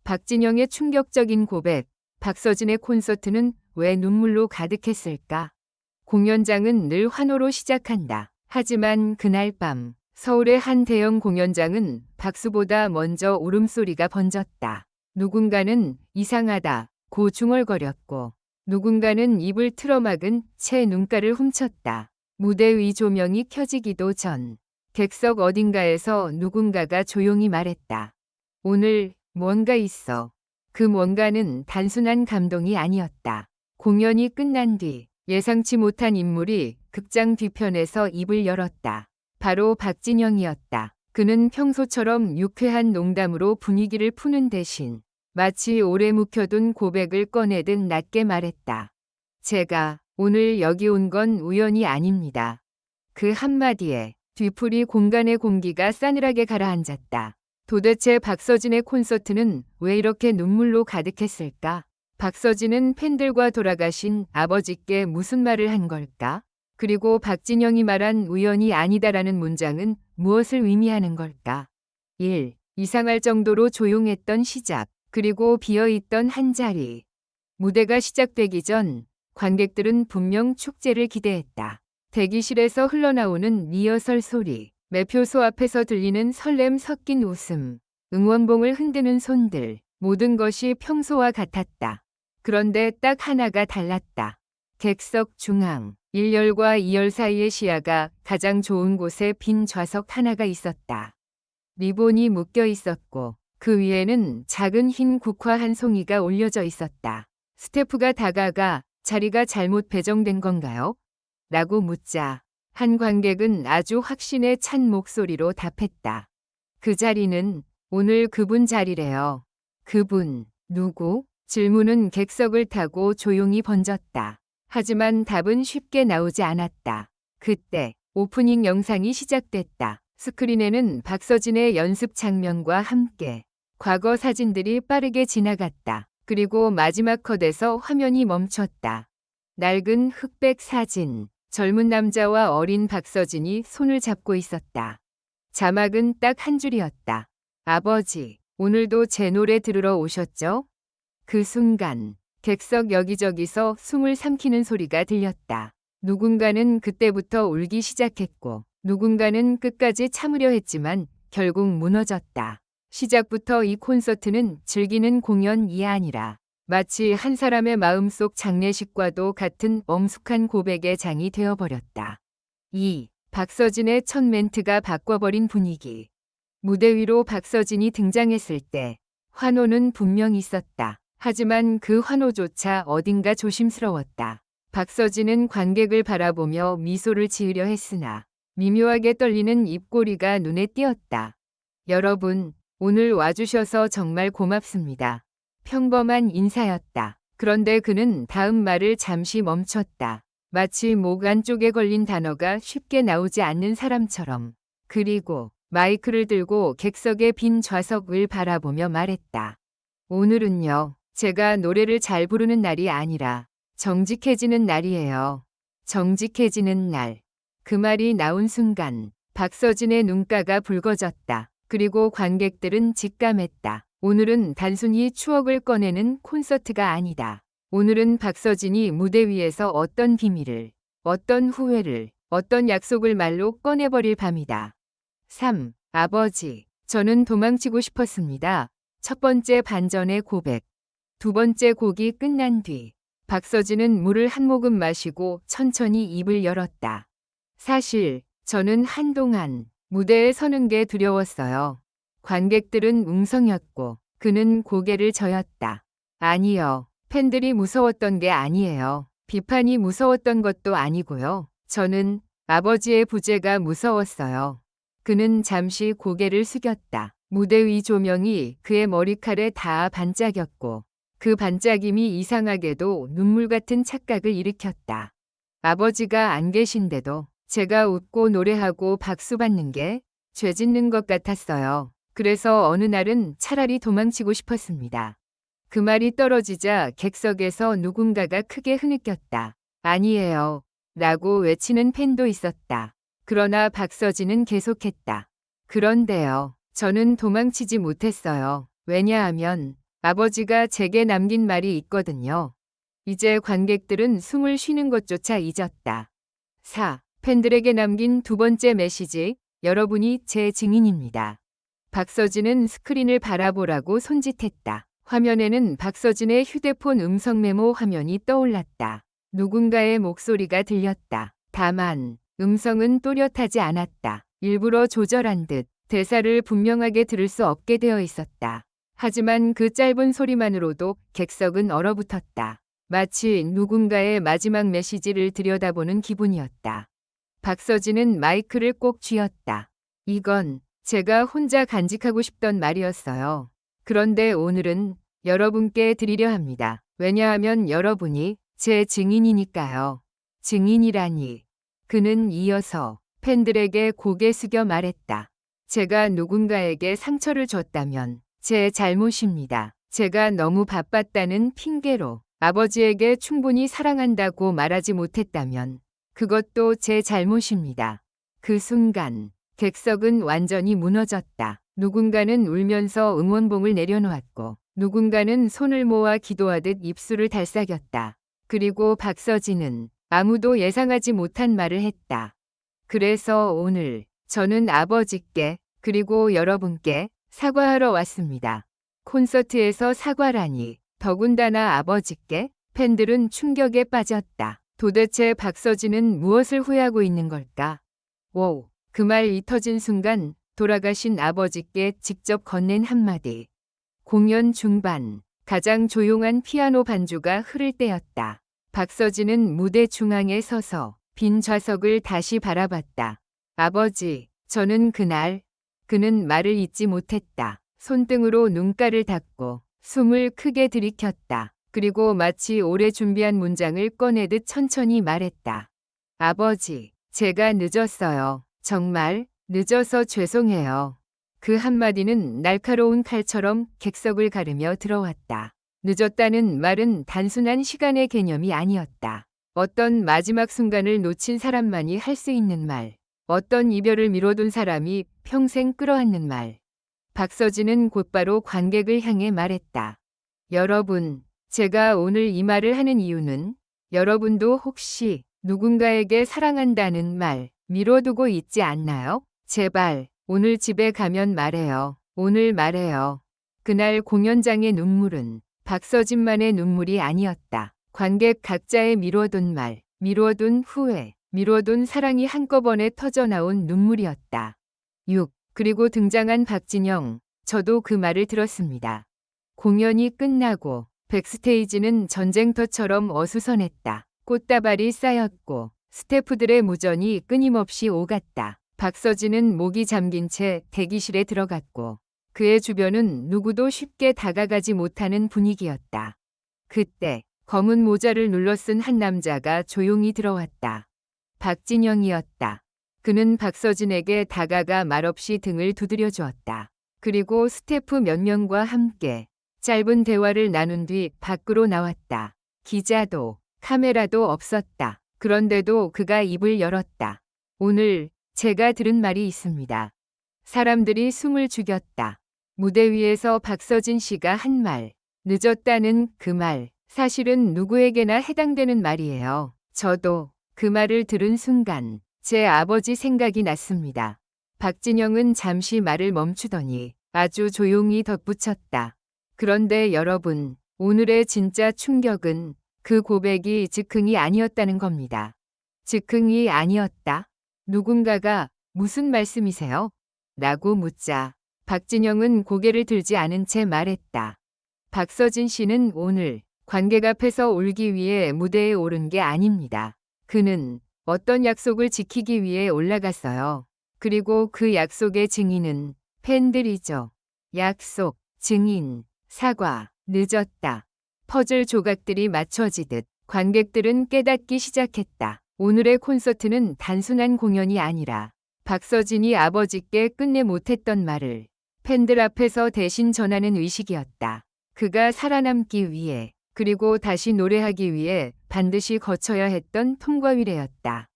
박진영의 충격적인 고백, 박서진의 콘서트는 왜 눈물로 가득했을까? 공연장은 늘 환호로 시작한다. 하지만 그날 밤 서울의 한 대형 공연장은 박수보다 먼저 울음소리가 번졌다. 누군가는 이상하다고 중얼거렸고 누군가는 입을 틀어막은 채 눈가를 훔쳤다. 무대 위 조명이 켜지기도 전 객석 어딘가에서 누군가가 조용히 말했다. 오늘 뭔가 있어. 그 뭔가는 단순한 감동이 아니었다. 공연이 끝난 뒤 예상치 못한 인물이 극장 뒤편에서 입을 열었다. 바로 박진영이었다. 그는 평소처럼 유쾌한 농담으로 분위기를 푸는 대신 마치 오래 묵혀둔 고백을 꺼내듯 낮게 말했다. 제가 오늘 여기 온 건 우연이 아닙니다. 그 한마디에 뒤풀이 공간의 공기가 싸늘하게 가라앉았다. 도대체 박서진의 콘서트는 왜 이렇게 눈물로 가득했을까? 박서진은 팬들과 돌아가신 아버지께 무슨 말을 한 걸까? 그리고 박진영이 말한 우연이 아니다라는 문장은 무엇을 의미하는 걸까? 1. 이상할 정도로 조용했던 시작, 그리고 비어있던 한 자리. 무대가 시작되기 전 관객들은 분명 축제를 기대했다. 대기실에서 흘러나오는 리허설 소리, 매표소 앞에서 들리는 설렘 섞인 웃음, 응원봉을 흔드는 손들, 모든 것이 평소와 같았다. 그런데 딱 하나가 달랐다. 객석 중앙, 1열과 2열 사이의 시야가 가장 좋은 곳에 빈 좌석 하나가 있었다. 리본이 묶여 있었고 그 위에는 작은 흰 국화 한 송이가 올려져 있었다. 스태프가 다가가 자리가 잘못 배정된 건가요? 라고 묻자 한 관객은 아주 확신에 찬 목소리로 답했다. 그 자리는 오늘 그분 자리래요. 그분, 누구? 질문은 객석을 타고 조용히 번졌다. 하지만 답은 쉽게 나오지 않았다. 그때 오프닝 영상이 시작됐다. 스크린에는 박서진의 연습 장면과 함께 과거 사진들이 빠르게 지나갔다. 그리고 마지막 컷에서 화면이 멈췄다. 낡은 흑백 사진, 젊은 남자와 어린 박서진이 손을 잡고 있었다. 자막은 딱 한 줄이었다. 아버지, 오늘도 제 노래 들으러 오셨죠? 그 순간 객석 여기저기서 숨을 삼키는 소리가 들렸다. 누군가는 그때부터 울기 시작했고 누군가는 끝까지 참으려 했지만 결국 무너졌다. 시작부터 이 콘서트는 즐기는 공연이 아니라 마치 한 사람의 마음속 장례식과도 같은 엄숙한 고백의 장이 되어버렸다. 2. 박서진의 첫 멘트가 바꿔버린 분위기. 무대 위로 박서진이 등장했을 때 환호는 분명 있었다. 하지만 그 환호조차 어딘가 조심스러웠다. 박서진은 관객을 바라보며 미소를 지으려 했으나 미묘하게 떨리는 입꼬리가 눈에 띄었다. 여러분, 오늘 와주셔서 정말 고맙습니다. 평범한 인사였다. 그런데 그는 다음 말을 잠시 멈췄다. 마치 목 안쪽에 걸린 단어가 쉽게 나오지 않는 사람처럼. 그리고 마이크를 들고 객석의 빈 좌석을 바라보며 말했다. 오늘은요, 제가 노래를 잘 부르는 날이 아니라 정직해지는 날이에요. 정직해지는 날. 그 말이 나온 순간 박서진의 눈가가 붉어졌다. 그리고 관객들은 직감했다. 오늘은 단순히 추억을 꺼내는 콘서트가 아니다. 오늘은 박서진이 무대 위에서 어떤 비밀을, 어떤 후회를, 어떤 약속을 말로 꺼내버릴 밤이다. 3. 아버지, 저는 도망치고 싶었습니다. 첫 번째 반전의 고백. 두 번째 곡이 끝난 뒤 박서진은 물을 한 모금 마시고 천천히 입을 열었다. 사실 저는 한동안 무대에 서는 게 두려웠어요. 관객들은 웅성였고 그는 고개를 저었다. 아니요. 팬들이 무서웠던 게 아니에요. 비판이 무서웠던 것도 아니고요. 저는 아버지의 부재가 무서웠어요. 그는 잠시 고개를 숙였다. 무대 위 조명이 그의 머리칼에 닿아 반짝였고 그 반짝임이 이상하게도 눈물 같은 착각을 일으켰다. 아버지가 안 계신데도 제가 웃고 노래하고 박수 받는 게 죄 짓는 것 같았어요. 그래서 어느 날은 차라리 도망치고 싶었습니다. 그 말이 떨어지자 객석에서 누군가가 크게 흐느꼈다. 아니에요. 라고 외치는 팬도 있었다. 그러나 박서진은 계속했다. 그런데요. 저는 도망치지 못했어요. 왜냐하면 아버지가 제게 남긴 말이 있거든요. 이제 관객들은 숨을 쉬는 것조차 잊었다. 4. 팬들에게 남긴 두 번째 메시지, 여러분이 제 증인입니다. 박서진은 스크린을 바라보라고 손짓했다. 화면에는 박서진의 휴대폰 음성 메모 화면이 떠올랐다. 누군가의 목소리가 들렸다. 다만 음성은 또렷하지 않았다. 일부러 조절한 듯 대사를 분명하게 들을 수 없게 되어 있었다. 하지만 그 짧은 소리만으로도 객석은 얼어붙었다. 마치 누군가의 마지막 메시지를 들여다보는 기분이었다. 박서진은 마이크를 꼭 쥐었다. 이건 제가 혼자 간직하고 싶던 말이었어요. 그런데 오늘은 여러분께 드리려 합니다. 왜냐하면 여러분이 제 증인이니까요. 증인이라니. 그는 이어서 팬들에게 고개 숙여 말했다. 제가 누군가에게 상처를 줬다면 제 잘못입니다. 제가 너무 바빴다는 핑계로 아버지에게 충분히 사랑한다고 말하지 못했다면 그것도 제 잘못입니다. 그 순간 객석은 완전히 무너졌다. 누군가는 울면서 응원봉을 내려놓았고 누군가는 손을 모아 기도하듯 입술을 달싹였다. 그리고 박서진은 아무도 예상하지 못한 말을 했다. 그래서 오늘 저는 아버지께 그리고 여러분께 사과하러 왔습니다. 콘서트에서 사과라니, 더군다나 아버지께. 팬들은 충격에 빠졌다. 도대체 박서진은 무엇을 후회하고 있는 걸까? 오, 그 말이 터진 순간 돌아가신 아버지께 직접 건넨 한마디. 공연 중반, 가장 조용한 피아노 반주가 흐를 때였다. 박서진은 무대 중앙에 서서 빈 좌석을 다시 바라봤다. 아버지, 저는 그날, 그는 말을 잇지 못했다. 손등으로 눈가를 닦고 숨을 크게 들이켰다. 그리고 마치 오래 준비한 문장을 꺼내듯 천천히 말했다. 아버지, 제가 늦었어요. 정말 늦어서 죄송해요. 그 한마디는 날카로운 칼처럼 객석을 가르며 들어왔다. 늦었다는 말은 단순한 시간의 개념이 아니었다. 어떤 마지막 순간을 놓친 사람만이 할 수 있는 말. 어떤 이별을 미뤄둔 사람이 평생 끌어안는 말. 박서진은 곧바로 관객을 향해 말했다. 여러분, 제가 오늘 이 말을 하는 이유는 여러분도 혹시 누군가에게 사랑한다는 말 미뤄두고 있지 않나요? 제발 오늘 집에 가면 말해요. 오늘 말해요. 그날 공연장의 눈물은 박서진만의 눈물이 아니었다. 관객 각자의 미뤄둔 말, 미뤄둔 후회, 미뤄둔 사랑이 한꺼번에 터져나온 눈물이었다. 6. 그리고 등장한 박진영, 저도 그 말을 들었습니다. 공연이 끝나고 백스테이지는 전쟁터처럼 어수선했다. 꽃다발이 쌓였고 스태프들의 무전이 끊임없이 오갔다. 박서진은 목이 잠긴 채 대기실에 들어갔고 그의 주변은 누구도 쉽게 다가가지 못하는 분위기였다. 그때 검은 모자를 눌러쓴 한 남자가 조용히 들어왔다. 박진영이었다. 그는 박서진에게 다가가 말없이 등을 두드려 주었다. 그리고 스태프 몇 명과 함께 짧은 대화를 나눈 뒤 밖으로 나왔다. 기자도 카메라도 없었다. 그런데도 그가 입을 열었다. 오늘 제가 들은 말이 있습니다. 사람들이 숨을 죽였다. 무대 위에서 박서진 씨가 한 말, 늦었다는 그 말, 사실은 누구에게나 해당되는 말이에요. 저도 그 말을 들은 순간 제 아버지 생각이 났습니다. 박진영은 잠시 말을 멈추더니 아주 조용히 덧붙였다. 그런데 여러분, 오늘의 진짜 충격은 그 고백이 즉흥이 아니었다는 겁니다. 즉흥이 아니었다? 누군가가 무슨 말씀이세요? 라고 묻자 박진영은 고개를 들지 않은 채 말했다. 박서진 씨는 오늘 관객 앞에서 울기 위해 무대에 오른 게 아닙니다. 그는 어떤 약속을 지키기 위해 올라갔어요. 그리고 그 약속의 증인은 팬들이죠. 약속, 증인, 사과, 늦었다. 퍼즐 조각들이 맞춰지듯 관객들은 깨닫기 시작했다. 오늘의 콘서트는 단순한 공연이 아니라 박서진이 아버지께 끝내 못했던 말을 팬들 앞에서 대신 전하는 의식이었다. 그가 살아남기 위해 그리고 다시 노래하기 위해 반드시 거쳐야 했던 통과위례였다.